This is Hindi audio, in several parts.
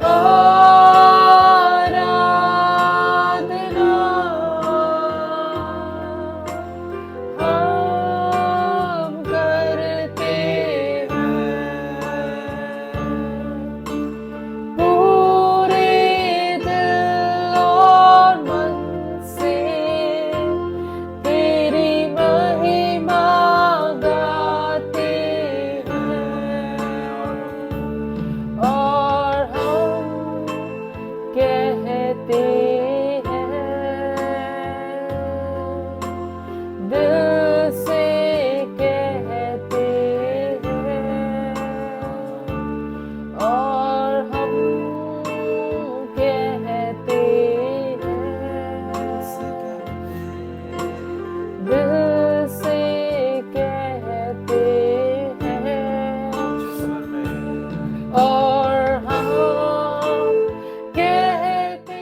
आराधना हम करते हैं पूरे दिल और मन से, तेरी महिमा गाते हैं और हम कहते हैं, दिल से कहते हैं और हम कहते हैं, दिल से कहते हैं और हम कहते।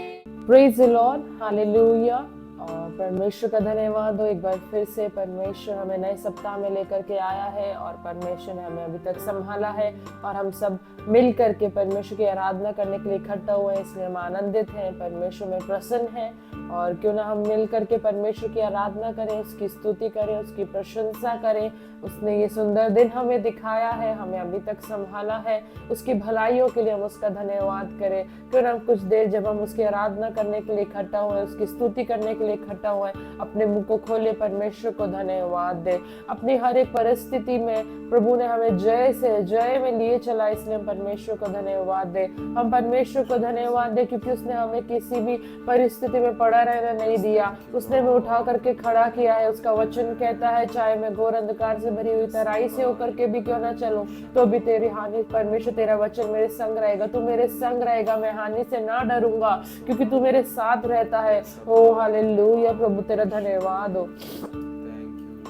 Praise the Lord, hallelujah. और परमेश्वर का धन्यवाद हो, एक बार फिर से परमेश्वर हमें नए सप्ताह में लेकर के आया है और परमेश्वर ने हमें अभी तक संभाला है और हम सब मिल करके परमेश्वर की आराधना करने के लिए इकट्ठा हुए हैं, इसलिए हम आनंदित हैं, परमेश्वर में प्रसन्न हैं। और क्यों ना हम मिल करके परमेश्वर की आराधना करें, उसकी स्तुति करें, उसकी प्रशंसा करें। उसने ये सुंदर दिन हमें दिखाया है, हमें अभी तक संभाला है, उसकी भलाइयों के लिए हम उसका धन्यवाद करें। क्यों ना कुछ देर जब हम उसकी आराधना करने के लिए इकट्ठा हुए, उसकी स्तुति करने के लिए इकट्ठा हुए, अपने मुंह को खोले, परमेश्वर को धन्यवाद दे। अपनी हर एक परिस्थिति में प्रभु ने हमें जय से जय में लिए चला, इसलिए हम परमेश्वर को धन्यवाद दे। हम परमेश्वर को धन्यवाद दे क्योंकि उसने हमें किसी भी परिस्थिति में पड़ा रहना नहीं दिया, उसने हमें उठा करके खड़ा किया है। उसका वचन कहता है, चाहे मैं घोर अंधकार से भरी हुई तराई से होकर के भी क्यों ना चलूं, तो भी तेरी हानि, परमेश्वर तेरा वचन मेरे संग रहेगा, तू मेरे संग रहेगा, मैं हानि से ना डरूंगा क्योंकि तू मेरे साथ रहता है। ओ हालेलुया, प्रभु तेरा धन्यवाद हो,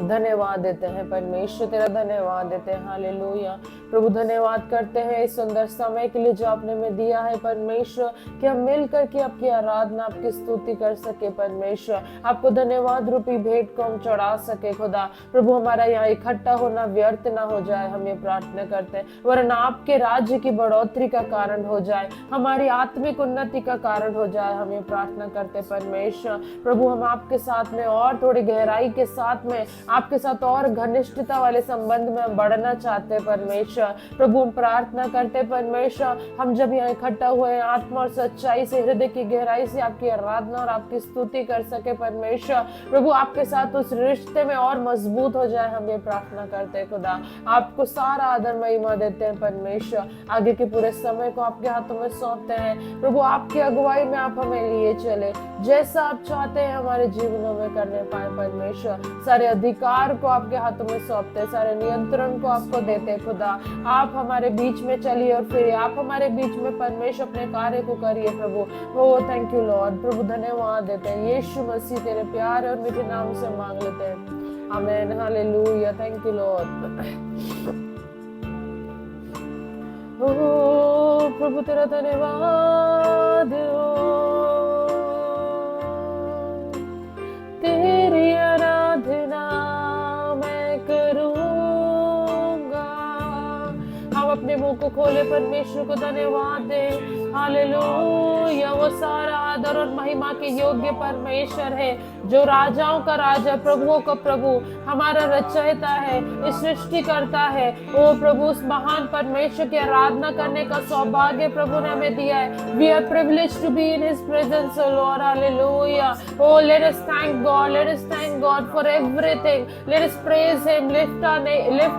धन्यवाद देते हैं परमेश्वर, तेरा धन्यवाद देते हैं। हालेलुया प्रभु, धन्यवाद करते हैं इस सुंदर समय के लिए जो आपने हमें दिया है परमेश्वर, कि हम मिल करके आपकी आराधना, आपकी स्तुति कर सके परमेश्वर, आपको धन्यवाद रूपी भेंट को हम चढ़ा सके। खुदा प्रभु, हमारा यहाँ इकट्ठा होना व्यर्थ ना हो जाए, हम ये प्रार्थना करते हैं, वरना आपके राज्य की बढ़ोतरी का कारण हो जाए, हमारी आत्मिक उन्नति का कारण हो जाए, हम ये प्रार्थना करते परमेश्वर। प्रभु, हम आपके साथ में और थोड़ी गहराई के साथ में, आपके साथ और घनिष्ठता वाले संबंध में हम बढ़ना चाहते हैं परमेश्वर। प्रभु, हम प्रार्थना करते परमेश्वर, हम जब यहाँ इकट्ठा हुए हैं, आत्मा और सच्चाई से, हृदय की गहराई से आपकी आराधना और आपकी स्तुति कर सके परमेश्वर। प्रभु, आपके साथ उस रिश्ते में और मजबूत हो जाए, हम ये प्रार्थना करते हैं। खुदा, आपको सारा आदर महिमा देते हैं परमेश्वर, आगे के पूरे समय को आपके हाथों में सौंपते हैं। प्रभु, आपकी अगुवाई में आप हमें लिए चले, जैसा आप चाहते हैं हमारे जीवनों में करने पाए परमेश्वर। सारे अधिकार को आपके हाथों में सौंपते हैं, सारे नियंत्रण को आपको देते हैं। खुदा, आप हमारे बीच में चलिए और फिर आप हमारे बीच में परमेश्वर अपने कार्य को करिए प्रभु। ओ थैंक यू लॉर्ड। प्रभु, धन्यवाद देते हैं, यीशु मसीह तेरे प्यारे और मीठे नाम से मांग लेते हैं, आमीन, हालेलुया, थैंक यू लॉर्ड। ओ प्रभु, तेरा धन्यवाद हो, तेरी आराधना मैं करूंगा। हम अपने मुंह को खोले, परमेश्वर को धन्यवाद दे। हालेलुया, वो सारा आदर और महिमा के योग्य परमेश्वर है, जो राजाओं का राजा, प्रभुओं का प्रभु, हमारा रचयिता है, इस सृष्टि करता है। ओ प्रभु, उस महान परमेश्वर की आराधना करने का सौभाग्य प्रभु ने हमें दिया है। We are privileged to be in His presence, O Lord, hallelujah. Oh, let us thank God, let us thank God for everything. Let us praise Him, lift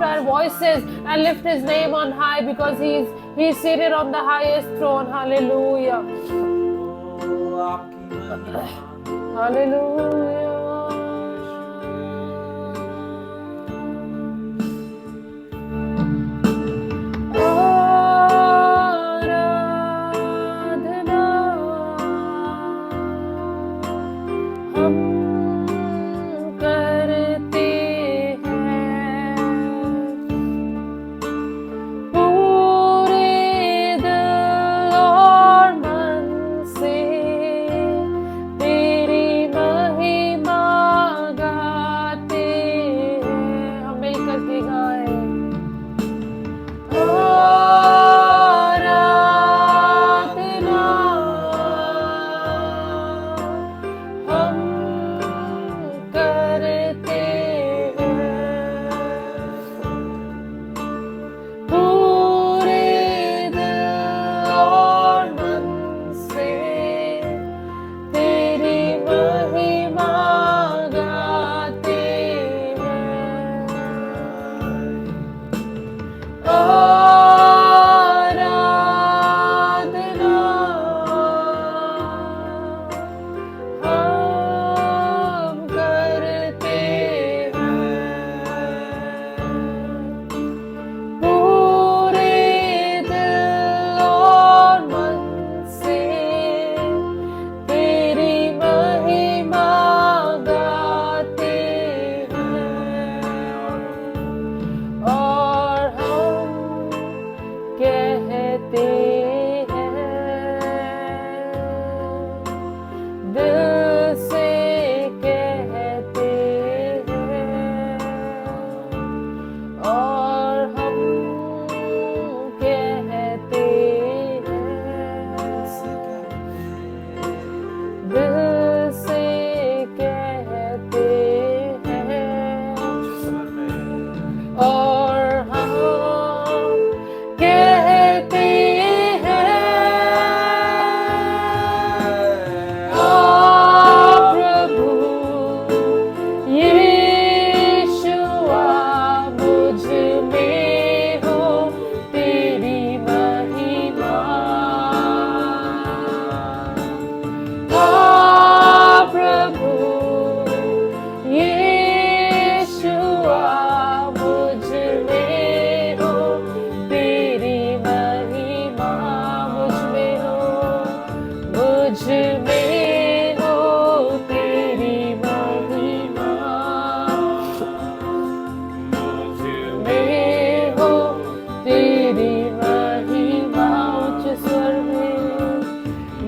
our voices and lift His name on high, because He is seated on the highest throne. Hallelujah. Hallelujah. तेरी महिमा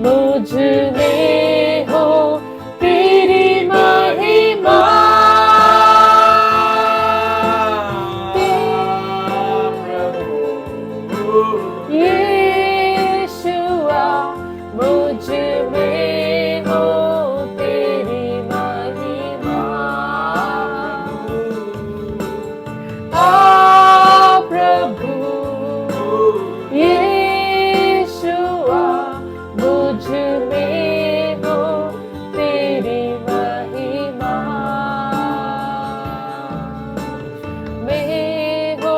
मुझ में हो तेरी महिमा, यीशुआ मुझ में हो तेरी महिमा, आ प्रभु यीशुआ मुझ में हो तेरी महिमा, में हो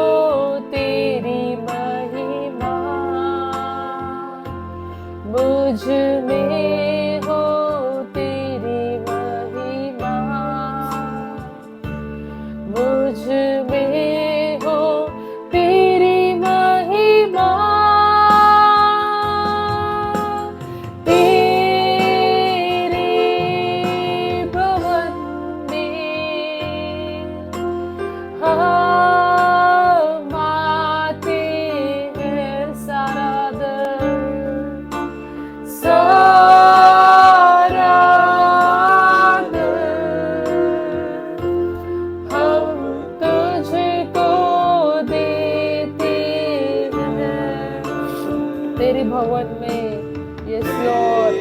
तेरी महिमा, मुझ में हो तेरी महिमा, मुझ में हो तेरी महिमा, तेरे भवन में हम आते हैं, सारा दर सारा दर हम तुझको देते हैं, तेरे भवन में। यस लॉर्ड,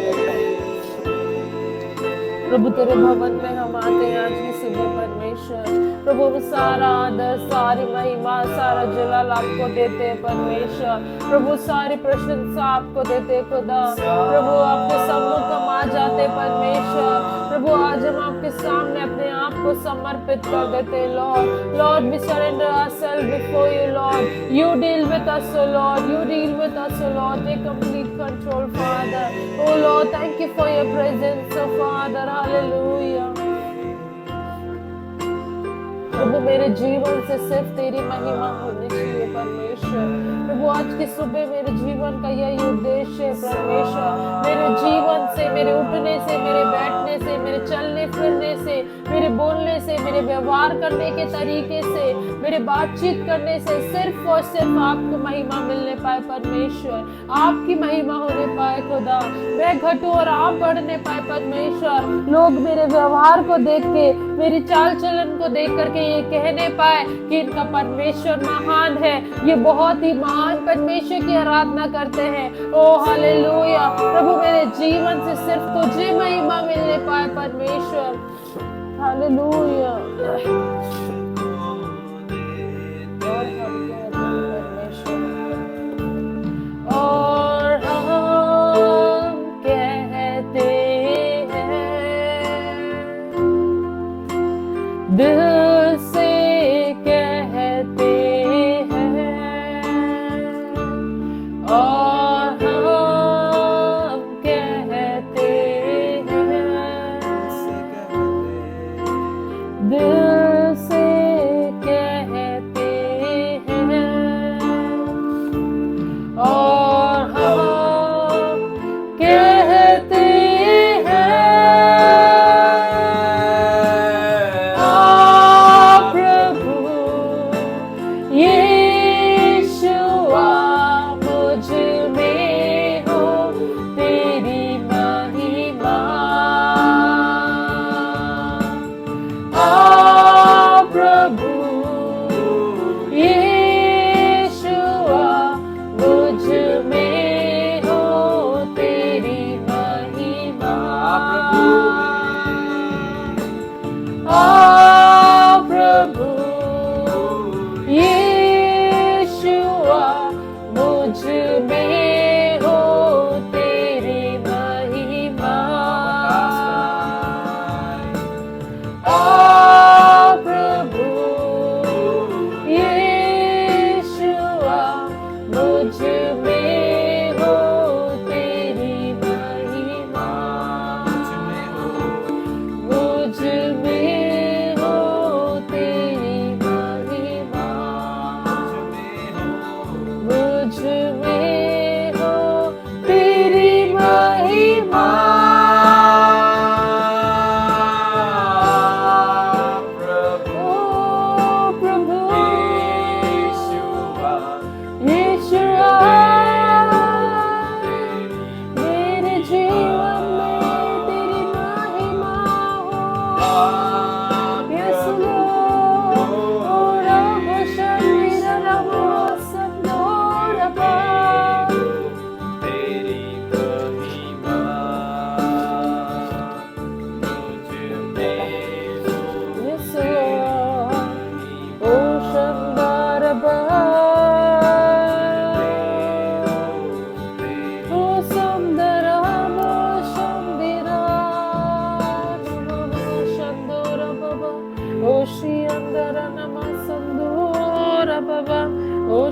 प्रभु तेरे भवन में हम आते हैं आज की सुबह परमेश्वर। प्रभु हम सारा आदर, सारी महिमा, सारा जलाल आपको देते हैं परमेश्वर। प्रभु सारी प्रशंसा आपको देते हैं खुदा। प्रभु आपके सम्मुख हम आ जाते हैं परमेश्वर। प्रभु आज हम आपके सामने अपने आप को समर्पित कर देते हैं Lord. Lord we surrender ourselves before you Lord. You deal with us O Lord, you deal with us O Lord, take complete control Father. O Lord thank you for your presence O Father, hallelujah. प्रभु मेरे जीवन से सिर्फ तेरी महिमा होनी चाहिए परमेश्वर। प्रभु आज की सुबह मेरे जीवन का यही उद्देश्य है परमेश्वर। मेरे जीवन से, मेरे उठने से, मेरे बैठने से, मेरे चलने फिरने से, मेरे बोलने से, मेरे व्यवहार करने के तरीके से, मेरे बातचीत करने से सिर्फ और सिर्फ आपको महिमा मिलने पाए परमेश्वर। आपकी महिमा होने पाए खुदा। मैं घटूं और आप बढ़ने पाए परमेश्वर। लोग मेरे व्यवहार को देख के, मेरी चाल चलन को देख करके ये कहने पाए कि इनका परमेश्वर महान है, ये बहुत ही महान परमेश्वर की आराधना करते हैं। ओ हालेलुया। प्रभु मेरे जीवन से सिर्फ तुझे महिमा मिलने पाए परमेश्वर, हालेलुया। और हम कहते हैं परमेश्वर, और हम कहते हैं, दिल से कहते हैं, और हम कहते हैं, दिल से कहते हैं,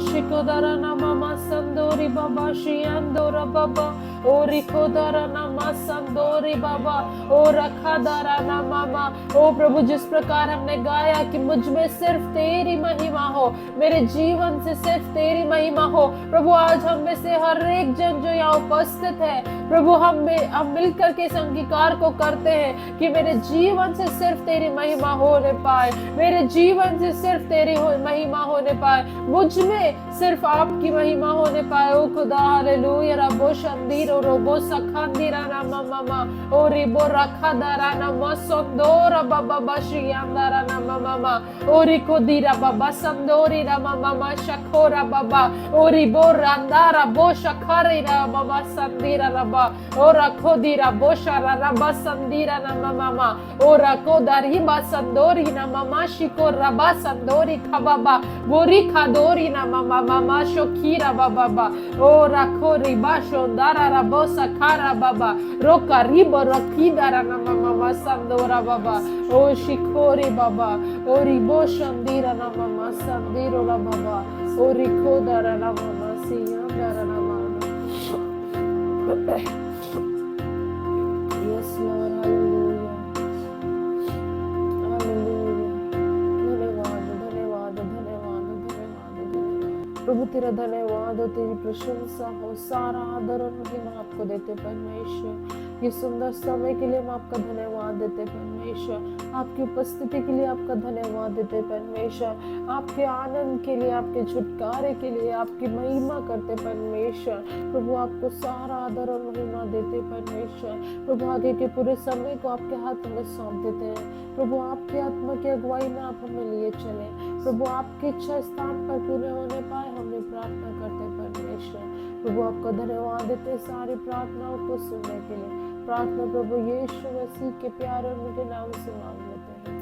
शिकोदरा नामा संदोरी बाबा शियांदोरा बाबा ओ रिकोदरा नामा संदोरी बाबा ओ रखादरा नामा। ओ प्रभु, जिस प्रकार हमने गाया कि मुझ में सिर्फ तेरी महिमा हो, मेरे जीवन से सिर्फ तेरी महिमा हो प्रभु, आज हम में से हर एक जन जो यहाँ उपस्थित है प्रभु, हम मिलकर के इस अंगीकार को करते हैं कि मेरे जीवन से सिर्फ तेरी महिमा होने पाए, मेरे जीवन से सिर्फ तेरी महिमा होने पाए, मुझ में सिर्फ आपकी महिमा होने पाए। ओ खुदा हालेलुया। रबो शंदीरो रोबो सखंदीरा ना मामा ओ रिबो रखादारा ना मसंदोरा बाबा बशियांदारा ना मामा ओ रिको दीरा बाबा संदोरी ना मामा शखोरा बाबा ओ रिबो रंदारा बो शखरी ना बाबा संदीरा रबा ओ रखो दीरा बो शरा रबा संदीरा ना मामा ओ रको दारी बा संदोरी ना मामा शिको रबा संदोरी खबाबा बोरी खादोरी ना मामा शोखीरा बाबा ओ रखो रिबा शोंदारा रबो सखारा बाबा रोका रिबो रखीदारा ना मामा संदोरा बाबा ओ शिखोरी बाबा ओ रिबो शंदीरा ना मामा संदीरो रा बाबा ओ रिखो दारा ना मामा सियांदारा ना मामा। Yes Lord, hallelujah, hallelujah। धन्यवाद धन्यवाद धन्यवाद धन्यवाद प्रभु, तेरा धन्यवाद हो, तेरी प्रशंसा हो, सारा आदर और महिमा आपको देते परमेश्वर। ये सुंदर समय के लिए हम आपका धन्यवाद देते परमेश्वर, आपकी उपस्थिति के लिए आपका धन्यवाद देते परमेश्वर, आपके आनंद के लिए, आपके छुटकारे के लिए आपकी महिमा करते परमेश्वर। प्रभु, आपको सारा आदर और महिमा देते परमेश्वर। प्रभु, आगे के पूरे समय को आपके हाथ में सौंप देते हैं प्रभु, आपकी आत्मा की अगुवाई में आप हमें लिए चले प्रभु, आपकी इच्छा स्थान पर पूरे होने पाए हमने प्रार्थना करते परमेश्वर। प्रभु, आपको धन्यवाद देते सारी प्रार्थनाओं को सुनने के लिए। प्रार्थना प्रभु यीशु मसीह के प्यारे और उनके नाम से मांग लेते हैं।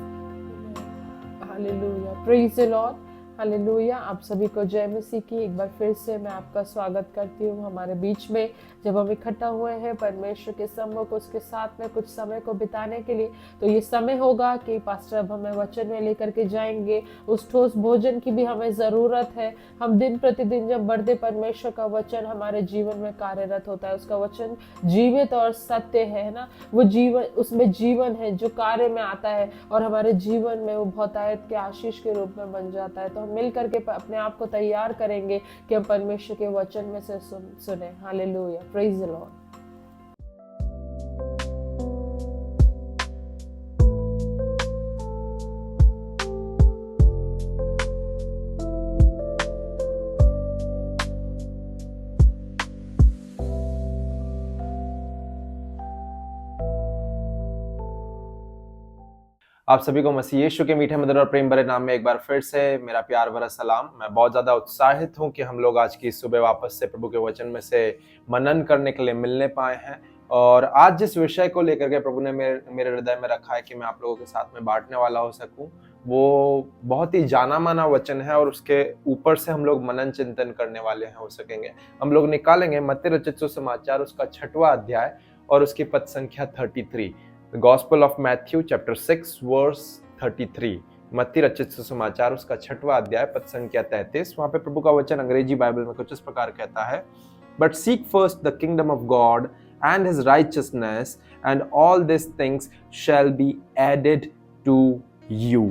Hallelujah, praise the Lord, hallelujah. आप सभी को जय मसीह की। एक बार फिर से मैं आपका स्वागत करती हूँ हमारे बीच में। जब हम इकट्ठा हुए हैं परमेश्वर के सम्मुख उसके साथ में कुछ समय को बिताने के लिए, तो ये समय होगा कि पास्टर अब हमें वचन में लेकर के जाएंगे। उस ठोस भोजन की भी हमें ज़रूरत है। हम दिन प्रतिदिन जब बढ़ते, परमेश्वर का वचन हमारे जीवन में कार्यरत होता है। उसका वचन जीवित और सत्य है ना, वो जीवन, उसमें जीवन है जो कार्य में आता है और हमारे जीवन में वो बहुतायत के आशीष के रूप में बन जाता है। तो हम मिल करके अपने आप को तैयार करेंगे कि हम परमेश्वर के वचन में से सुने। Hallelujah, praise the Lord. आप सभी को मसीह यीशु के मीठे मधुर और प्रेम भरे नाम में एक बार फिर से मेरा प्यार भरा सलाम। मैं बहुत ज़्यादा उत्साहित हूं कि हम लोग आज की सुबह वापस से प्रभु के वचन में से मनन करने के लिए मिलने पाए हैं। और आज जिस विषय को लेकर के प्रभु ने मेरे हृदय में रखा है कि मैं आप लोगों के साथ में बांटने वाला हो सकूं, वो बहुत ही जाना माना वचन है और उसके ऊपर से हम लोग मनन चिंतन करने वाले हैं हो सकेंगे। हम लोग निकालेंगे मत्ती रचित सुसमाचार उसका 6वां अध्याय और उसकी पद संख्या 33। The Gospel of Matthew chapter 6 verse 33। मत्ती रचित सुसमाचार उसका 6वां अध्याय पद संख्या 33। वहां पे प्रभु का वचन अंग्रेजी बाइबल में कुछ इस प्रकार कहता है, But seek first the kingdom of God and his righteousness and all these things shall be added to you।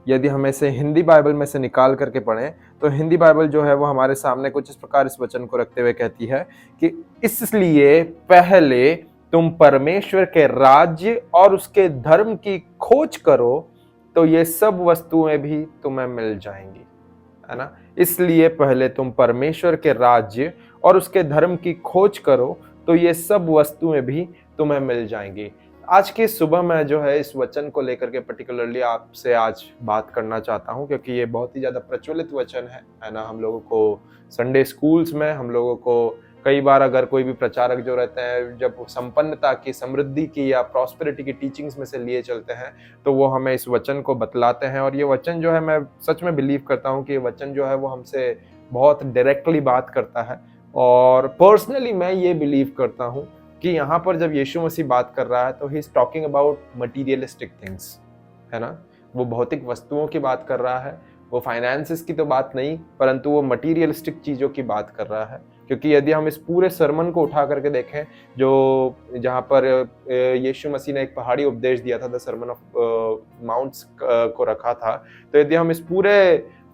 यदि हम इसे हिंदी बाइबल में से निकाल करके पढ़ें तो हिंदी बाइबल जो है वो हमारे सामने कुछ इस प्रकार इस वचन को रखते हुए कहती है कि इसलिए पहले तुम परमेश्वर के राज्य और उसके धर्म की खोज करो तो ये सब वस्तुएं भी तुम्हें मिल जाएंगी, है ना। इसलिए पहले तुम परमेश्वर के राज्य और उसके धर्म की खोज करो तो ये सब वस्तुएं भी तुम्हें मिल जाएंगी। आज की सुबह मैं जो है इस वचन को लेकर के पर्टिकुलरली आपसे आज बात करना चाहता हूं, क्योंकि ये बहुत ही ज़्यादा प्रचलित वचन है ना। हम लोगों को संडे स्कूल्स में, हम लोगों को कई बार अगर कोई भी प्रचारक जो रहते हैं जब संपन्नता की, समृद्धि की या प्रॉस्पेरिटी की टीचिंग्स में से लिए चलते हैं तो वो हमें इस वचन को बतलाते हैं। और ये वचन जो है, मैं सच में बिलीव करता हूँ कि ये वचन जो है वो हमसे बहुत डायरेक्टली बात करता है। और पर्सनली मैं ये बिलीव करता हूँ कि यहाँ पर जब यीशु मसीह बात कर रहा है तो he is talking about materialistic things, है ना। वो भौतिक वस्तुओं की बात कर रहा है वो फाइनेंसेस की तो बात नहीं, परंतु वो मटीरियलिस्टिक चीज़ों की बात कर रहा है। क्योंकि यदि हम इस पूरे सरमन को उठा करके देखें, जो जहाँ पर यीशु मसीह ने एक पहाड़ी उपदेश दिया था, द सरमन ऑफ माउंट्स को रखा था, तो यदि हम इस पूरे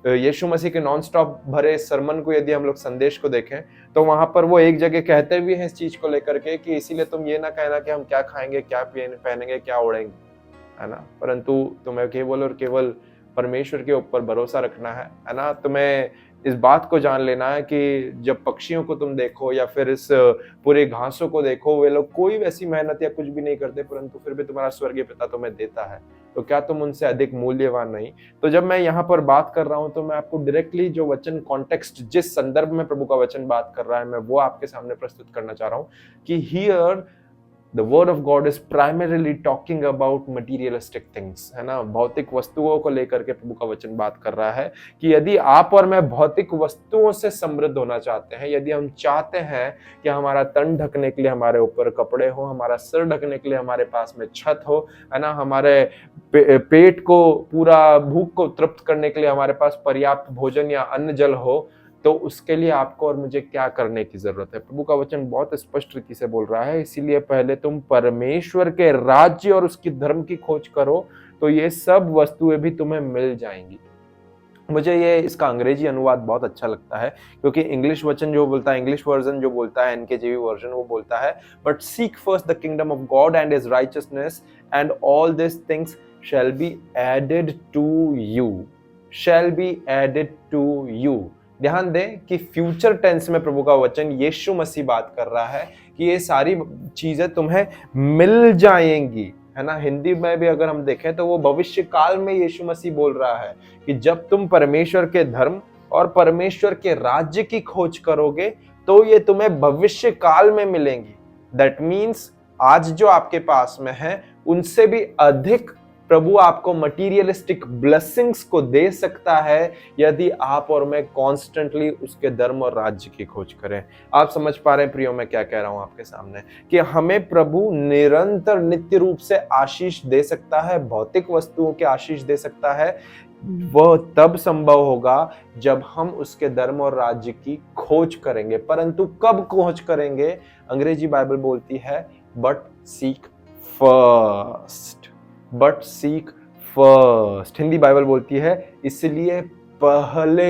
यीशु मसीह के नॉन स्टॉप भरे सरमन को, यदि हम लोग संदेश को देखें, तो वहां पर वो एक जगह कहते भी हैं इस चीज को लेकर के कि इसीलिए तुम ये ना कहना कि हम क्या खाएंगे, क्या पहनेंगे, क्या ओढ़ेंगे, है ना, परंतु तुम्हें केवल और केवल परमेश्वर के ऊपर भरोसा रखना है ना। तुम्हें इस बात को जान लेना है कि जब पक्षियों को तुम देखो या फिर इस पूरे घासों को देखो, वे लोग कोई वैसी मेहनत या कुछ भी नहीं करते, परंतु फिर भी तुम्हारा स्वर्गीय पिता तुम्हें देता है, तो क्या तुम उनसे अधिक मूल्यवान नहीं। तो जब मैं यहाँ पर बात कर रहा हूँ, तो मैं आपको डायरेक्टली जो वचन कॉन्टेक्स्ट, जिस संदर्भ में प्रभु का वचन बात कर रहा है, मैं वो आपके सामने प्रस्तुत करना चाह रहा हूँ कि here The word of God is primarily talking about materialistic things, है ना। भौतिक वस्तुओं को लेकर के प्रभु का वचन बात कर रहा है कि यदि आप और मैं भौतिक वस्तुओं से समृद्ध होना चाहते हैं, यदि हम चाहते हैं कि हमारा तन ढकने के लिए हमारे ऊपर कपड़े हो, हमारा सिर ढकने के लिए हमारे पास में छत हो, है ना, हमारे पेट को पूरा भूख को तृप्त करने के लिए हमारे पास पर्याप्त भोजन या अन्न जल हो, तो उसके लिए आपको और मुझे क्या करने की जरूरत है। प्रभु का वचन बहुत स्पष्ट रीति से बोल रहा है, इसीलिए पहले तुम परमेश्वर के राज्य और उसकी धर्म की खोज करो, तो ये सब वस्तुएं भी तुम्हें मिल जाएंगी। मुझे ये इसका अंग्रेजी अनुवाद बहुत अच्छा लगता है, क्योंकि इंग्लिश वचन जो बोलता है, इंग्लिश वर्जन जो बोलता है, एनकेजेवी वर्जन, वो बोलता है, but seek first the kingdom of God and his righteousness and all this things shall be added to you, shall be added to you. ध्यान दें कि फ्यूचर टेंस में प्रभु का वचन यीशु मसीह बात कर रहा है कि ये सारी चीजें तुम्हें मिल जाएंगी, है ना। हिंदी में भी अगर हम देखें तो वो भविष्य काल में यीशु मसीह बोल रहा है कि जब तुम परमेश्वर के धर्म और परमेश्वर के राज्य की खोज करोगे, तो ये तुम्हें भविष्य काल में मिलेंगी। दैट मीन्स आज जो आपके पास में है, उनसे भी अधिक प्रभु आपको मटीरियलिस्टिक ब्लेसिंग्स को दे सकता है, यदि आप और मैं कॉन्स्टेंटली उसके धर्म और राज्य की खोज करें। आप समझ पा रहे हैं प्रियो, मैं क्या कह रहा हूं आपके सामने, कि हमें प्रभु निरंतर नित्य रूप से आशीष दे सकता है, भौतिक वस्तुओं के आशीष दे सकता है। वह तब संभव होगा जब हम उसके धर्म और राज्य की खोज करेंगे। परंतु कब खोज करेंगे? अंग्रेजी बाइबल बोलती है but seek first, but seek first. Hindi Bible बोलती है इसलिए पहले,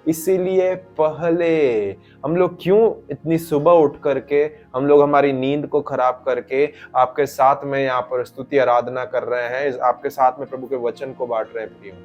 इसीलिए पहले। हम लोग क्यों इतनी सुबह उठ करके हम लोग हमारी नींद को खराब करके आपके साथ में यहाँ पर स्तुति आराधना कर रहे हैं, आपके साथ में प्रभु के वचन को बांट रहे हैं प्रियो?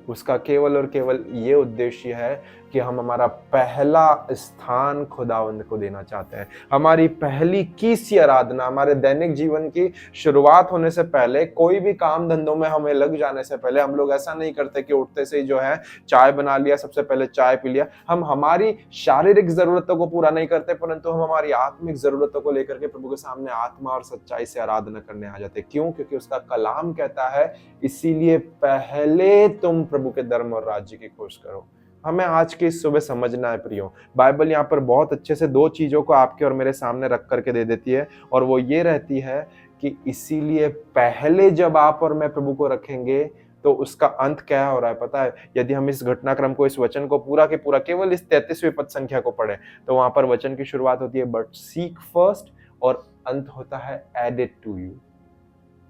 उसका केवल और केवल ये उद्देश्य है कि हम हमारा पहला स्थान खुदावंद को देना चाहते हैं। हमारी पहली कीसी आराधना, हमारे दैनिक जीवन की शुरुआत होने से पहले, कोई भी काम धंधों में हमें लग जाने से पहले, हम लोग ऐसा नहीं करते कि उठते से ही जो है चाय बना लिया, सबसे पहले चाय पी लिया। हम हमारी शारीरिक जरूरतों को पूरा नहीं करते, परंतु हम हमारी आत्मिक जरूरतों को लेकर के प्रभु के सामने आत्मा और सच्चाई से आराधना करने आ जाते। क्यों? क्योंकि उसका कलाम कहता है इसीलिए पहले तुम प्रभु के धर्म और राज्य की खोज करो। हमें आज की इस सुबह समझना है प्रियो, बाइबल यहाँ पर बहुत अच्छे से दो चीजों को आपके और मेरे सामने रख करके दे देती है, और वो ये रहती है कि इसीलिए पहले जब आप और मैं प्रभु को रखेंगे, तो उसका अंत क्या हो रहा है पता है? यदि हम इस घटनाक्रम को, इस वचन को पूरा के पूरा केवल इस 33वें पद संख्या को पढ़े, तो वहां पर वचन की शुरुआत होती है बट सीक फर्स्ट, और अंत होता है एडेड टू यू।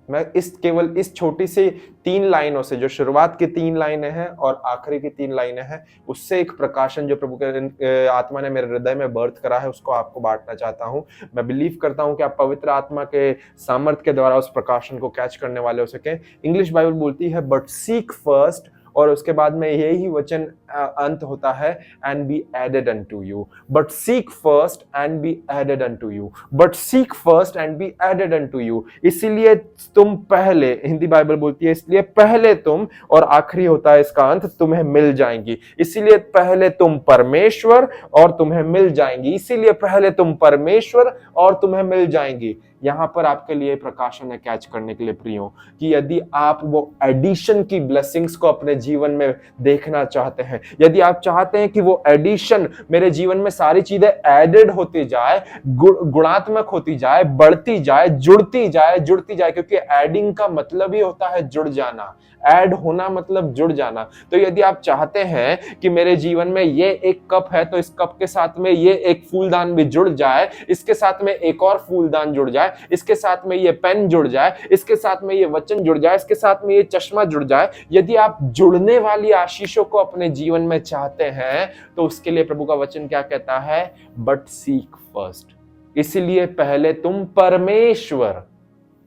मैं केवल इस छोटी सी 3 लाइनों से, जो शुरुआत की 3 लाइनें हैं और आखिरी की 3 लाइनें हैं, उससे एक प्रकाशन जो प्रभु के आत्मा ने मेरे हृदय में बर्थ करा है, उसको आपको बांटना चाहता हूं। मैं बिलीव करता हूं कि आप पवित्र आत्मा के सामर्थ्य के द्वारा उस प्रकाशन को कैच करने वाले हो सके। इंग्लिश बाइबल बोलती है बट सीक फर्स्ट, और उसके बाद में यही वचन अंत होता है and be added unto you. But seek first and be added unto you, but seek first and be added unto you. इसीलिए तुम पहले, हिंदी बाइबल बोलती है इसलिए पहले तुम, और आखिरी होता है इसका अंत, तुम्हें मिल जाएंगी। इसीलिए पहले तुम परमेश्वर और तुम्हें मिल जाएंगी। इसीलिए पहले तुम परमेश्वर और तुम्हें मिल जाएंगी। यहां पर आपके लिए प्रकाशन है कैच करने के लिए प्रियो, कि यदि आप वो एडिशन की ब्लेसिंग्स को अपने जीवन में देखना चाहते हैं, यदि आप चाहते हैं कि वो एडिशन मेरे जीवन में सारी चीजें एडेड होती जाए, गुणात्मक होती जाए, बढ़ती जाए, जुड़ती जाए, क्योंकि एडिंग का मतलब ही होता है जुड़ जाना, ऐड होना मतलब जुड़ जाना। तो यदि आप चाहते हैं कि मेरे जीवन में ये एक कप है तो इस कप के साथ में ये एक फूलदान भी जुड़ जाए, इसके साथ में एक और फूलदान जुड़ जाए, इसके साथ में ये पेन जुड़ जाए, इसके साथ में ये वचन जुड़ जाए, इसके साथ में ये चश्मा जुड़ जाए, यदि आप जुड़ने वाली आशीषों को अपने जीवन में चाहते हैं तो उसके लिए प्रभु का वचन क्या कहता है? बट सीक फर्स्ट, इसलिए पहले तुम परमेश्वर,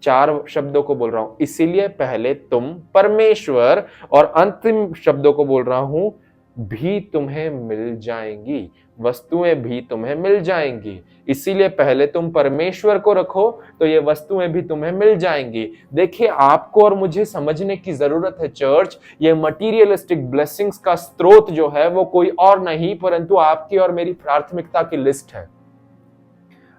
4 शब्दों को बोल रहा हूं, इसीलिए पहले तुम परमेश्वर, और अंतिम शब्दों को बोल रहा हूं, भी तुम्हें मिल जाएंगी, वस्तुएं भी तुम्हें मिल जाएंगी। इसीलिए पहले तुम परमेश्वर को रखो तो ये वस्तुएं भी तुम्हें मिल जाएंगी। देखिए, आपको और मुझे समझने की जरूरत है चर्च, ये मटीरियलिस्टिक ब्लेसिंग्स का स्रोत जो है वो कोई और नहीं परंतु आपकी और मेरी प्राथमिकता की लिस्ट है।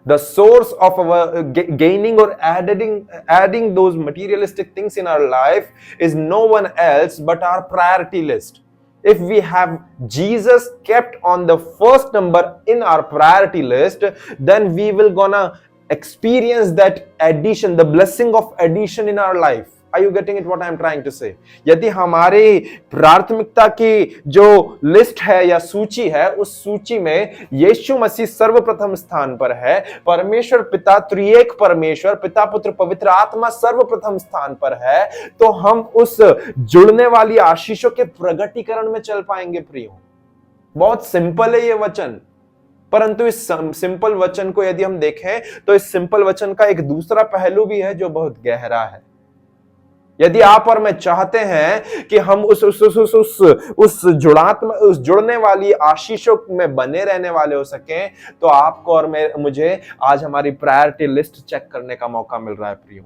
The source of our gaining or adding those materialistic things in our life is no one else but our priority list. If we have Jesus kept on the first number in our priority list, then we will gonna experience that addition, the blessing of addition in our life. Are you getting it what I am trying to say? यदि हमारी प्राथमिकता की जो लिस्ट है या सूची है, उस सूची में यीशु मसीह सर्वप्रथम स्थान पर है, परमेश्वर पिता, त्रिएक परमेश्वर, पिता पुत्र पवित्र आत्मा सर्वप्रथम स्थान पर है, तो हम उस जुड़ने वाली आशीषों के प्रगटीकरण में चल पाएंगे प्रियो। बहुत सिंपल है ये वचन, परंतु इस सिंपल वचन को यदि हम देखें तो इस सिंपल वचन का एक दूसरा पहलू भी है जो बहुत गहरा है। यदि आप और मैं चाहते हैं कि हम उस जुड़ने वाली आशीषों में बने रहने वाले हो सकें, तो आपको और मुझे आज हमारी प्रायोरिटी लिस्ट चेक करने का मौका मिल रहा है प्रियो।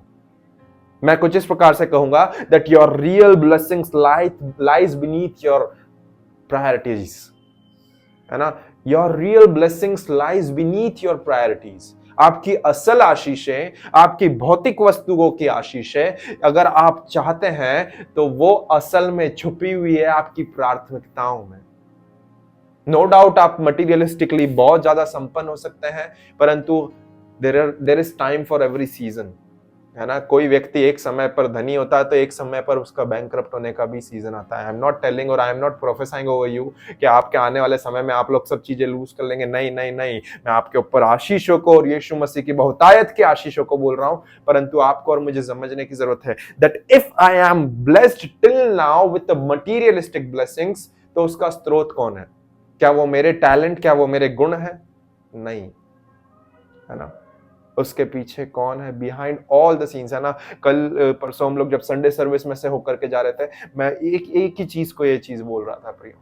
मैं कुछ इस प्रकार से कहूंगा that your real blessings lies beneath your priorities, है ना? Your real blessings lies beneath your priorities. आपकी असल आशीषें, आपकी भौतिक वस्तुओं की आशीषें अगर आप चाहते हैं तो वो असल में छुपी हुई है आपकी प्राथमिकताओं में। नो डाउट आप मटीरियलिस्टिकली बहुत ज्यादा संपन्न हो सकते हैं, परंतु there is time for every season, है ना? कोई व्यक्ति एक समय पर धनी होता है तो एक समय पर उसका बैंकरप्ट होने का भी सीजन आता है। आई एम नॉट टेलिंग और I am not prophesying over you कि आपके आने वाले समय में आप लोग सब चीजें लूज कर लेंगे। नहीं नहीं नहीं, मैं आपके ऊपर आशीषों को और यीशु मसीह की बहुतायत के आशीषों को बोल रहा हूं, परंतु आपको और मुझे समझने की जरूरत है that if I am blessed till now with the materialistic blessings, तो उसका स्रोत कौन है? क्या वो मेरे टैलेंट, क्या वो मेरे गुण है? नहीं, है ना? उसके पीछे कौन है? बिहाइंड ऑल द सीन्स, है ना? कल परसों हम लोग जब संडे सर्विस में से होकर के जा रहे थे, मैं एक ही चीज को ये चीज बोल रहा था प्रियो,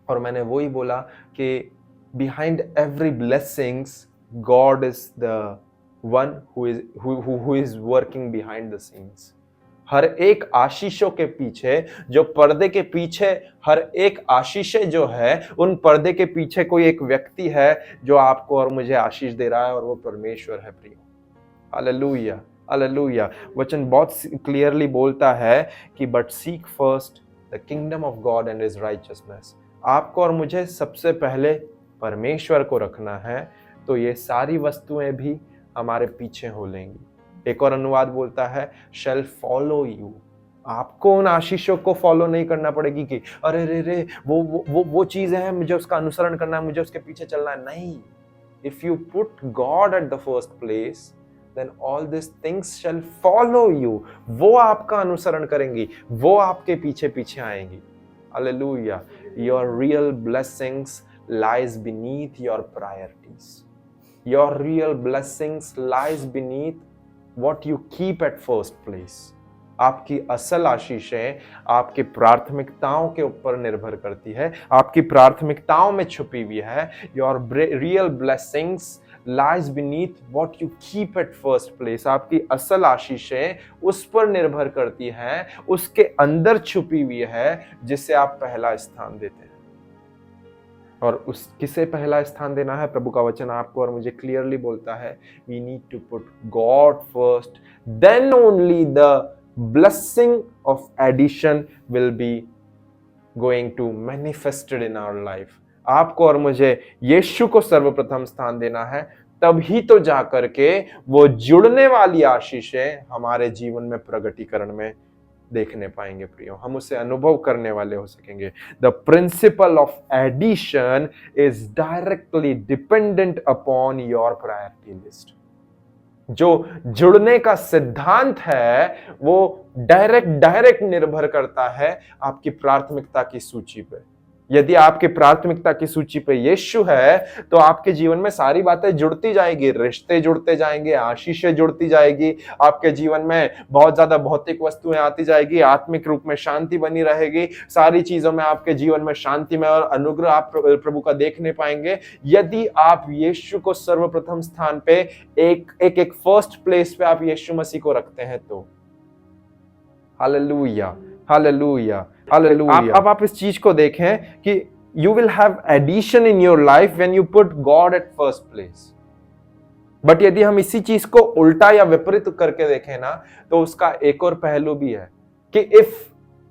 और मैंने वो ही बोला कि behind every blessings God is the one who is working behind the scenes. हर एक आशीषों के पीछे, जो पर्दे के पीछे, हर एक आशीषें जो है, उन पर्दे के पीछे कोई एक व्यक्ति है जो आपको और मुझे आशीष दे रहा है, और वो परमेश्वर है प्रियो। Hallelujah, hallelujah. वचन बहुत क्लियरली बोलता है कि but seek first the kingdom of God and his righteousness. आपको और मुझे सबसे पहले परमेश्वर को रखना है, तो ये सारी वस्तुएं भी हमारे पीछे हो लेंगी। एक और अनुवाद बोलता है shall follow you। आपको उन आशीषों को फॉलो नहीं करना पड़ेगी कि अरे रे रे वो चीजें हैं, मुझे उसका अनुसरण करना है, मुझे उसके पीछे चलना है। नहीं, if you put God at the first place, then all these things shall follow you। वो आपका अनुसरण करेंगी, वो आपके पीछे पीछे आएंगी। Hallelujah। Your real blessings lies beneath your priorities। Your real blessings lies beneath what you keep at first place। आपकी असल आशीषें आपकी प्राथमिकताओं के ऊपर निर्भर करती है, आपकी प्राथमिकताओं में छुपी हुई है। Your real blessings lies beneath what you keep at first place। आपकी असल आशीषें उस पर निर्भर करती हैं, उसके अंदर छुपी हुई है जिसे आप पहला स्थान देते हैं। और उस किसे पहला स्थान देना है? प्रभु का वचन आपको और मुझे क्लियरली बोलता है, we need to put God first, then only the blessing of addition will be going to manifested in our life. आपको और मुझे यीशु को सर्वप्रथम स्थान देना है, तभी तो जाकर के वो जुड़ने वाली आशीषें हमारे जीवन में प्रगटीकरण में देखने पाएंगे प्रियो, हम उसे अनुभव करने वाले हो सकेंगे। The principle of addition is directly dependent upon your priority list. जो जुड़ने का सिद्धांत है वो डायरेक्ट निर्भर करता है आपकी प्राथमिकता की सूची पे। यदि आपकी प्राथमिकता की सूची पे यीशु है तो आपके जीवन में सारी बातें जुड़ती जाएगी, रिश्ते जुड़ते जाएंगे, आशीषें जुड़ती जाएगी, आपके जीवन में बहुत ज्यादा भौतिक वस्तुएं आती जाएगी, आत्मिक रूप में शांति बनी रहेगी, सारी चीजों में आपके जीवन में शांति में और अनुग्रह आप प्रभु का देखने पाएंगे। यदि आप यीशु को सर्वप्रथम स्थान पे एक फर्स्ट प्लेस पे आप यीशु मसीह को रखते हैं तो हालेलुया, हालेलुया, हालेलुया। अब आप इस चीज को देखें कि you will have addition in your life when you put God at first place. But यदि हम इसी चीज को उल्टा या विपरीत करके देखें ना, तो उसका एक और पहलू भी है कि if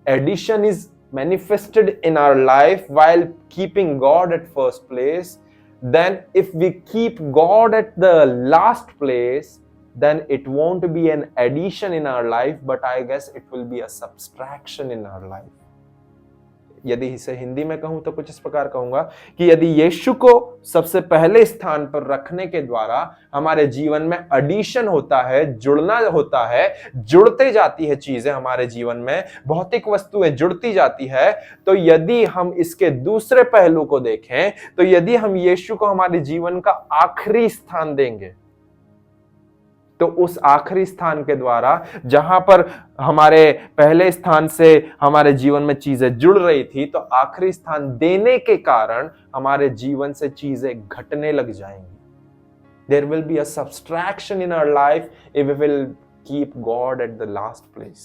addition is manifested in our life while keeping God at first place, then if we keep God at the last place, then it won't be an addition in our life, but I guess it will be a subtraction in our life. यदि इसे हिंदी में कहूं तो कुछ इस प्रकार कहूंगा कि यदि यीशु को सबसे पहले स्थान पर रखने के द्वारा हमारे जीवन में एडिशन होता है, जुड़ना होता है, जुड़ते जाती है चीजें हमारे जीवन में, भौतिक वस्तुएं जुड़ती जाती है, तो यदि हम इसके दूसरे पहलू को देखें तो यदि हम यीशु को हमारे जीवन का आखिरी स्थान देंगे तो उस आखिरी स्थान के द्वारा जहां पर हमारे पहले स्थान से हमारे जीवन में चीजें जुड़ रही थी, तो आखिरी स्थान देने के कारण हमारे जीवन से चीजें घटने लग जाएंगी। There will be a subtraction in our life if we will keep God at the last place.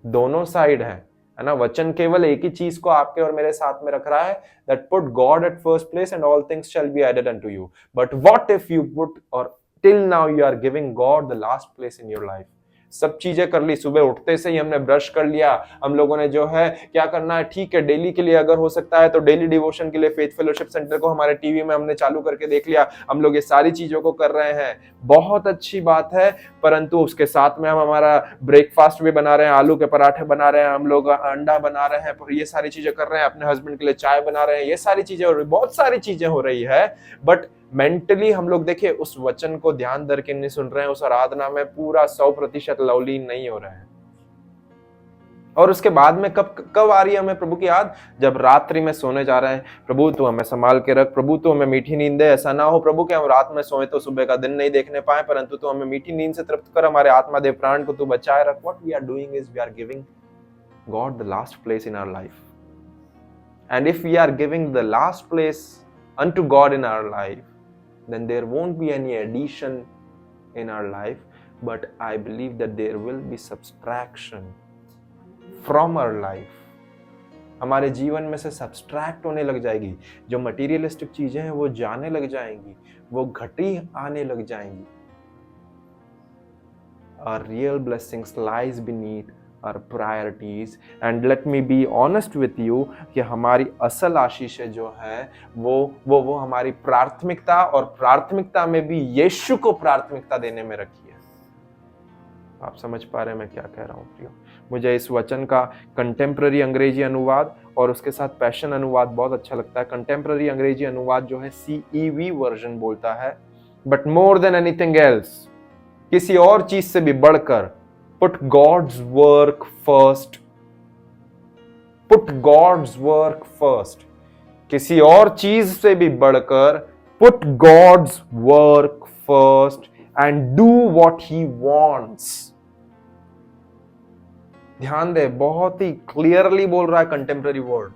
दोनों साइड है ना। वचन केवल एक ही चीज को आपके और मेरे साथ में रख रहा है, that put God at first place and all things shall be added unto you. But what if you put or till now you are giving God the last place in your life? सब चीजें कर ली, सुबह उठते से ही हमने ब्रश कर लिया, हम लोगों ने जो है क्या करना है, ठीक है, डेली के लिए अगर हो सकता है तो डेली डिवोशन के लिए फेथ फेलोशिप सेंटर को हमारे टीवी में हमने चालू करके देख लिया, हम लोग ये सारी चीजों को कर रहे हैं, बहुत अच्छी बात है। परंतु उसके साथ में हम हमारा ब्रेकफास्ट भी बना रहे हैं, आलू के पराठे बना रहे हैं, हम लोग अंडा बना रहे हैं, ये सारी चीजें कर रहे हैं, अपने हस्बैंड के लिए चाय बना रहे हैं, ये सारी चीजें हो रही, बहुत सारी चीजें हो रही है। बट मेंटली हम लोग देखिए उस वचन को ध्यान दर के नहीं सुन रहे हैं, उस आराधना में पूरा 100% लवलीन नहीं हो रहे हैं। और उसके बाद में कब आ रही है हमें प्रभु की याद? जब रात्रि में सोने जा रहे हैं, प्रभु तू हमें संभाल के रख, प्रभु तू हमें मीठी नींद दे। ऐसा ना हो प्रभु कि हम रात में सोए तो सुबह का दिन नहीं देखने पाए, परंतु तू हमें मीठी नींद से तृप्त कर, हमारे आत्मा देह प्राण को तू बचाए रख। What we are doing is we are giving God the last place in our life, and if we are giving the last place unto God in our life, then there won't be any addition in our life, but I believe that there will be subtraction from our life. हमारे जीवन में से सब्सट्रैक्ट होने लग जाएगी, जो मटीरियलिस्टिक चीजें हैं वो जाने लग जाएंगी, वो घटी आने लग जाएंगी। Our real blessings lies beneath our priorities, and let me be honest with you कि हमारी असल आशीषें जो है वो हमारी प्राथमिकता, और प्राथमिकता में भी यीशु को प्राथमिकता देने में रखी है। आप समझ पा रहे हैं मैं क्या कह रहा हूँ प्रियो? मुझे इस वचन का कंटेम्प्ररी अंग्रेजी अनुवाद और उसके साथ पैशन अनुवाद बहुत अच्छा लगता है। कंटेम्प्ररी अंग्रेजी अनुवाद जो है CEV वर्जन बोलता है, but more than anything else, किसी और चीज से भी बढ़कर put God's work first. Put God's work first. किसी और चीज से भी बढ़कर put God's work first and do what he wants. ध्यान दे, बहुत ही क्लियरली बोल रहा है कंटेम्प्ररी वर्ड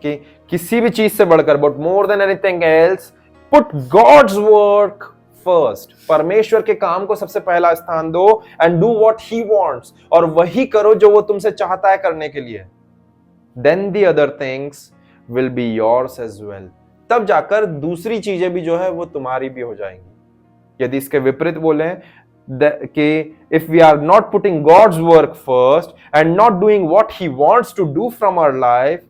कि किसी भी चीज से बढ़कर, but more than anything else, put God's work first. परमेश्वर के काम को सबसे पहला स्थान दो, and do what he wants, और वही करो जो वो तुमसे चाहता है करने के लिए। Then the other things will be yours as well. तब जाकर दूसरी चीजें भी जो है वो तुम्हारी भी हो जाएंगी। यदि इसके विपरीत बोले कि if we are not putting God's work first and not doing what He wants to do from our life,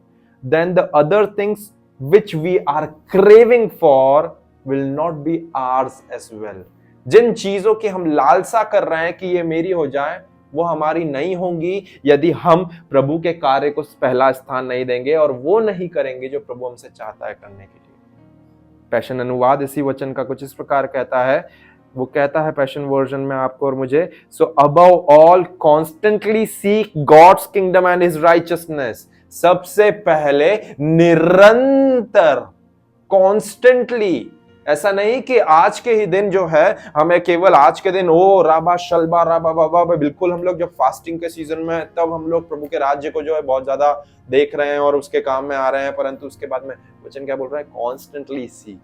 then the other things which we are craving for will not be ours as well. जिन चीजों की हम लालसा कर रहे हैं कि ये मेरी हो जाए, वो हमारी नहीं होंगी यदि हम प्रभु के कार्य को पहला स्थान नहीं देंगे और वो नहीं करेंगे जो प्रभु हमसे चाहता है करने के लिए। पैशन अनुवाद इसी वचन का कुछ इस प्रकार कहता है, वो कहता है पैशन वर्जन में आपको और मुझे, so above all constantly seek God's kingdom and his righteousness. सबसे पहले निरंतर, कॉन्स्टेंटली, ऐसा नहीं कि आज के ही दिन जो है हमें केवल आज के दिन ओ राबा शलबा राबा बाबा, बिल्कुल हम लोग जब फास्टिंग के सीजन में तब हम लोग प्रभु के राज्य को जो है बहुत ज्यादा देख रहे हैं और उसके काम में आ रहे हैं, परंतु उसके बाद में वचन क्या बोल रहा है? Constantly seek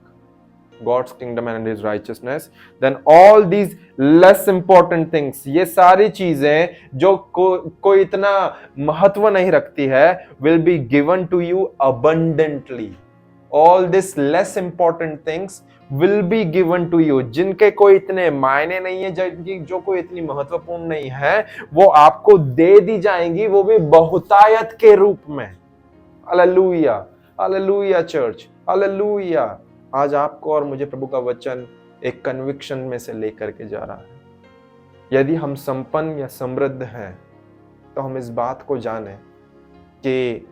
God's kingdom and His righteousness, then all these less important things, ये सारी चीजें जो कोई इतना महत्व नहीं रखती है, will be given to you abundantly. All these less important things will be given to you. जिनके कोई इतने मायने नहीं है, जो कोई इतनी महत्वपूर्ण नहीं है, वो आपको दे दी जाएंगी, वो भी बहुतायत के रूप में। Hallelujah, hallelujah church, hallelujah. आज आपको और मुझे प्रभु का वचन एक कन्विक्शन में से लेकर के जा रहा है। यदि हम संपन्न या समृद्ध हैं तो हम इस बात को जाने कि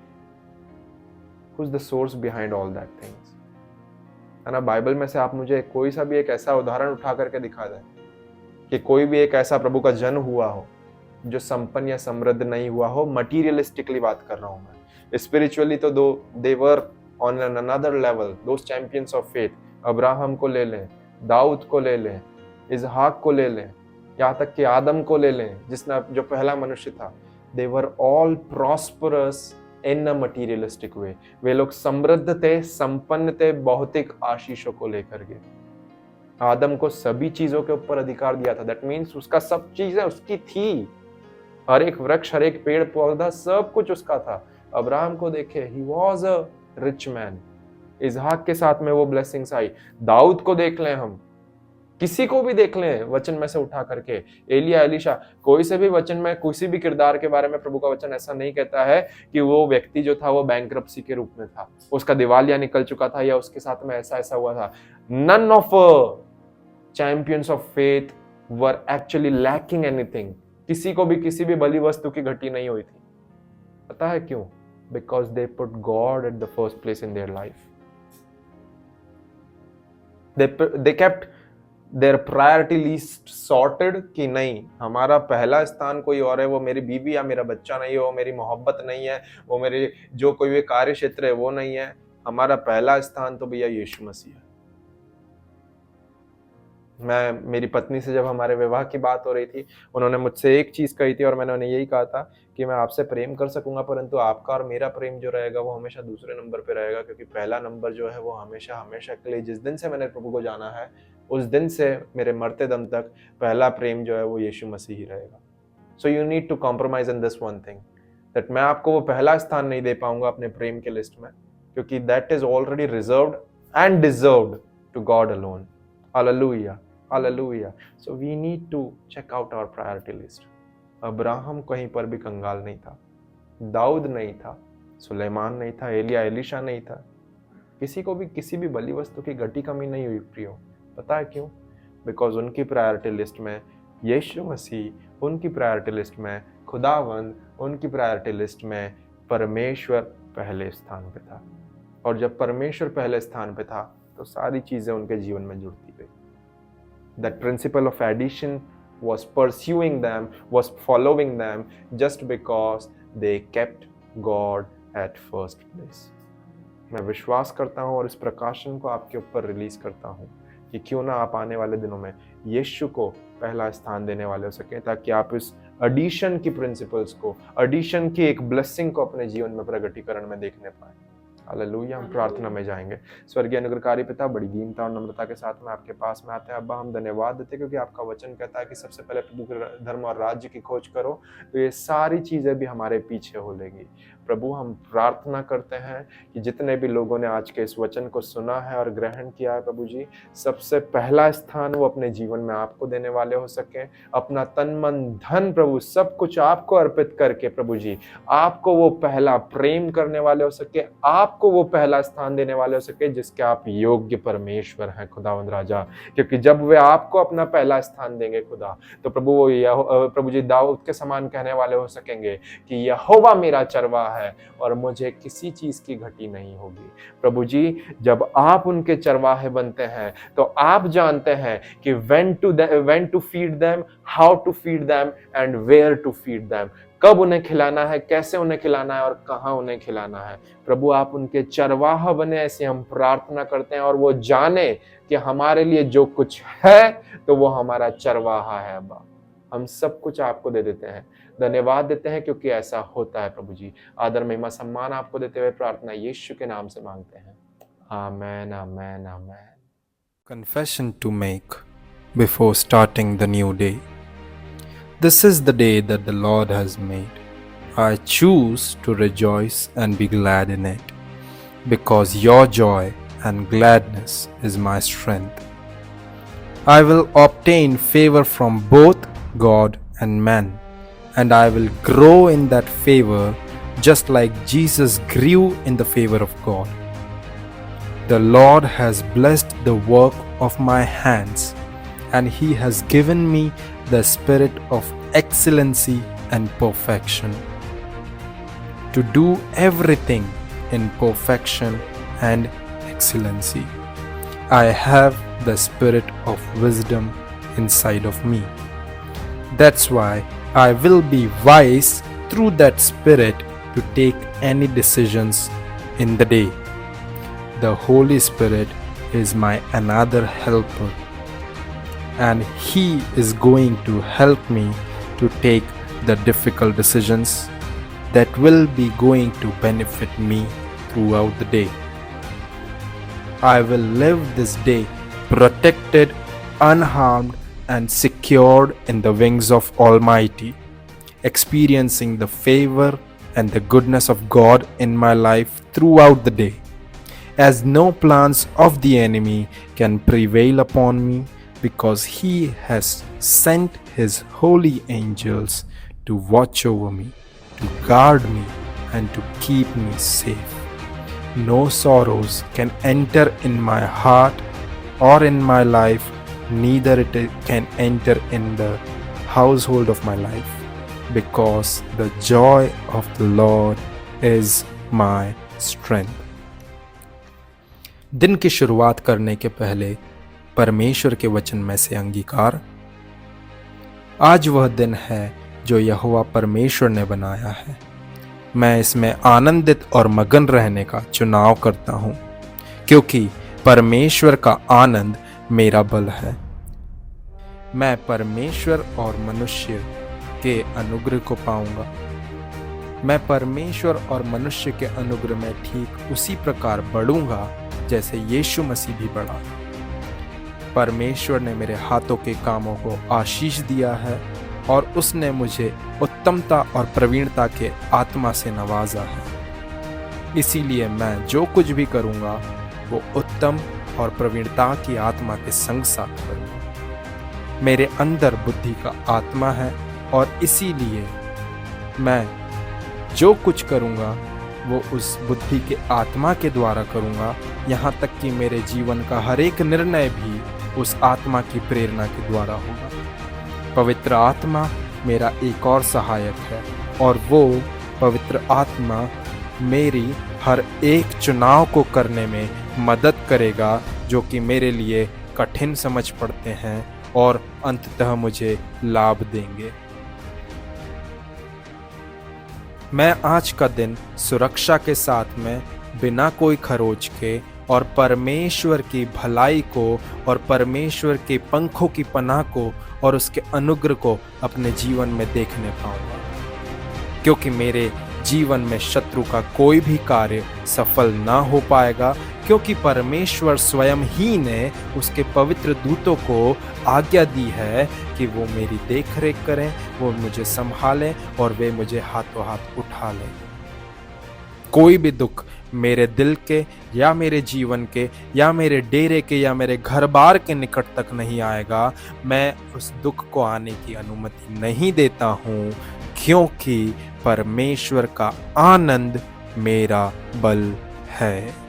who's the source behind all that things, है ना। बाइबल में से आप मुझे कोई सा भी एक ऐसा उदाहरण उठा करके दिखा दें कि कोई भी एक ऐसा प्रभु का जन हुआ हो जो संपन्न या समृद्ध नहीं हुआ हो। मटीरियलिस्टिकली बात कर रहा हूं मैं, स्पिरिचुअली तो दे वर on another level, those champions of faith। Abraham को ले लें, दाऊद को ले लें, इजहाक को ले लें, यहाँ तक कि आदम को ले लें जिसने जो पहला मनुष्य था। They were all prosperous in a materialistic way। वे लोग समृद्ध थे, संपन्न थे भौतिक आशीषों को लेकर के। आदम को सभी चीजों के ऊपर अधिकार दिया था, दैट मीन्स उसका सब चीजें उसकी थी, हर एक वृक्ष, हर एक पेड़ पौधा, सब कुछ उसका था। अब्राहम को देखे, he was a rich man. इजहाक के साथ में वो ब्लेसिंग्स आई। दाऊद को देख लें, हम किसी को भी देख लें वचन में से उठा करके, एलिया, एलीशा, कोई से भी वचन में किसी भी किरदार के बारे में प्रभु का वचन ऐसा नहीं कहता है कि वो व्यक्ति जो था वो बैंकरप्सी के रूप में था, उसका दिवालिया निकल चुका था या उसके साथ में ऐसा ऐसा हुआ था। None of champions of faith were actually lacking anything. किसी को भी किसी भी बलि वस्तु की घटी नहीं हुई थी। पता है क्यों? Because they put God at the first place in their life. They kept their priority list sorted कि नहीं, हमारा पहला स्थान कोई और है, वो मेरी बीवी या मेरा बच्चा नहीं है, वो मेरी मोहब्बत नहीं है, वो मेरे जो कोई भी कार्य क्षेत्र है वो नहीं है। हमारा पहला स्थान तो भैया यीशु मसीह है। मेरी पत्नी से जब हमारे विवाह की बात हो रही थी, उन्होंने मुझसे एक चीज कही थी और मैंने उन्हें यही कहा था कि मैं आपसे प्रेम कर सकूंगा, परंतु आपका और मेरा प्रेम जो रहेगा वो हमेशा दूसरे नंबर पे रहेगा, क्योंकि पहला नंबर जो है वो हमेशा हमेशा के लिए, जिस दिन से मैंने प्रभु को जाना है उस दिन से मेरे मरते दम तक पहला प्रेम जो है वो यीशु मसीह ही रहेगा। So you need to compromise in this one thing, that मैं आपको वो पहला स्थान नहीं दे पाऊंगा अपने प्रेम के लिस्ट में, क्योंकि that is already reserved and deserved to God alone. Hallelujah, hallelujah. So we need to check out our priority list. Abraham कहीं पर भी कंगाल नहीं था, दाऊद नहीं था, सुलेमान नहीं था, एलिया एलीशा नहीं था, किसी को भी किसी भी बलि वस्तु की घटी कमी नहीं हुई प्रियो। पता है क्यों? बिकॉज उनकी प्रायोरिटी लिस्ट में यीशु मसीह, उनकी प्रायोरिटी लिस्ट में खुदावंद, उनकी प्रायोरिटी लिस्ट में परमेश्वर पहले स्थान पे था। और जब परमेश्वर पहले स्थान पे था तो सारी चीजें उनके जीवन में जुड़ती गई। That principle of addition was pursuing them, was following them just because they kept God at first place। मैं विश्वास करता हूँ और इस प्रकाशन को आपके ऊपर रिलीज करता हूँ कि क्यों ना आप आने वाले दिनों में यीशु को पहला स्थान देने वाले हो सकें, ताकि आप इस एडिशन की प्रिंसिपल्स को, एडिशन की एक ब्लेसिंग को अपने जीवन में प्रगटीकरण में देखने पाए। हालेलुया। हम प्रार्थना में जाएंगे। स्वर्गीय अनुग्रहकारी पिता, बड़ी दीनता और नम्रता के साथ में आपके पास में आते हैं। अब्बा, हम धन्यवाद देते क्योंकि आपका वचन कहता है कि सबसे पहले प्रभु के धर्म और राज्य की खोज करो तो ये सारी चीजें भी हमारे पीछे हो लेगी। प्रभु हम प्रार्थना करते हैं कि जितने भी लोगों ने आज के इस वचन को सुना है और ग्रहण किया है प्रभु जी, सबसे पहला स्थान वो अपने जीवन में आपको देने वाले हो सके। अपना तन मन धन प्रभु सब कुछ आपको अर्पित करके प्रभु जी आपको वो पहला प्रेम करने वाले हो सके, आपको वो पहला स्थान देने वाले हो सके जिसके आप योग्य परमेश्वर हैं खुदावंद राजा। क्योंकि जब वे आपको अपना पहला स्थान देंगे खुदा, तो प्रभु वो प्रभु जी दाऊद के समान कहने वाले हो सकेंगे कि यहोवा मेरा चरवाहा है और मुझे किसी चीज की घटी नहीं होगी। प्रभु जी जब आप उनके चरवाहे बनते हैं तो आप जानते हैं कि when to feed them, how to feed them and where to feed them, कब उन्हें खिलाना है, कैसे उन्हें खिलाना है और कहाँ उन्हें खिलाना है। प्रभु आप उनके चरवाहा बने, ऐसे हम प्रार्थना करते हैं और वो जाने कि हमारे लिए जो कुछ है तो वो हमारा चरवाहा है। अब्बा हम सब कुछ आपको दे देते हैं, धन्यवाद देते हैं क्योंकि ऐसा होता है प्रभु जी। आदर महिमा सम्मान आपको देते हुए प्रार्थना यीशु के नाम से मांगते हैं, आमेन आमेन आमेन। Confession to make before starting the new day. This is the day that the Lord has made. I choose to rejoice and be glad in it, because your joy and gladness is my strength. I will obtain favor from both God and man, and I will grow in that favor just like Jesus grew in the favor of God. The Lord has blessed the work of my hands, and He has given me the spirit of excellency and perfection, to do everything in perfection and excellency. I have the spirit of wisdom inside of me. That's why I will be wise through that spirit to take any decisions in the day. The Holy Spirit is my another helper, and He is going to help me to take the difficult decisions that will be going to benefit me throughout the day. I will live this day protected, unharmed, and secured in the wings of Almighty, experiencing the favor and the goodness of God in my life throughout the day, as no plans of the enemy can prevail upon me, because He has sent His holy angels to watch over me, to guard me, and to keep me safe. No sorrows can enter in my heart or in my life, neither it can enter in the household of my life, because the joy of the Lord is my strength. दिन की शुरुआत करने के पहले परमेश्वर के वचन में से अंगीकार। आज वह दिन है जो यहोवा परमेश्वर ने बनाया है। मैं इसमें आनंदित और मगन रहने का चुनाव करता हूँ, क्योंकि परमेश्वर का आनंद मेरा बल है। मैं परमेश्वर और मनुष्य के अनुग्रह को पाऊंगा। मैं परमेश्वर और मनुष्य के अनुग्रह में ठीक उसी प्रकार बढ़ूंगा जैसे यीशु मसीह भी बढ़ा। परमेश्वर ने मेरे हाथों के कामों को आशीष दिया है और उसने मुझे उत्तमता और प्रवीणता के आत्मा से नवाजा है। इसीलिए मैं जो कुछ भी करूंगा वो उत्तम और प्रवीणता की आत्मा के संग साथ करूंगा। मेरे अंदर बुद्धि का आत्मा है और इसीलिए मैं जो कुछ करूंगा वो उस बुद्धि के आत्मा के द्वारा करूंगा। यहाँ तक कि मेरे जीवन का हर एक निर्णय भी उस आत्मा की प्रेरणा के द्वारा होगा। पवित्र आत्मा मेरा एक और सहायक है और वो पवित्र आत्मा मेरी हर एक चुनाव को करने में मदद करेगा जो कि मेरे लिए कठिन समझ पड़ते हैं और अंततः मुझे लाभ देंगे। मैं आज का दिन सुरक्षा के साथ में बिना कोई खरोच के और परमेश्वर की भलाई को और परमेश्वर के पंखों की पनाह को और उसके अनुग्रह को अपने जीवन में देखने पाऊंगा, क्योंकि मेरे जीवन में शत्रु का कोई भी कार्य सफल ना हो पाएगा, क्योंकि परमेश्वर स्वयं ही ने उसके पवित्र दूतों को आज्ञा दी है कि वो मेरी देखरेख करें, वो मुझे संभालें और वे मुझे हाथों हाथ उठा लें। कोई भी दुख मेरे दिल के या मेरे जीवन के या मेरे डेरे के या मेरे घर बार के निकट तक नहीं आएगा। मैं उस दुख को आने की अनुमति नहीं देता हूँ, क्योंकि परमेश्वर का आनंद मेरा बल है।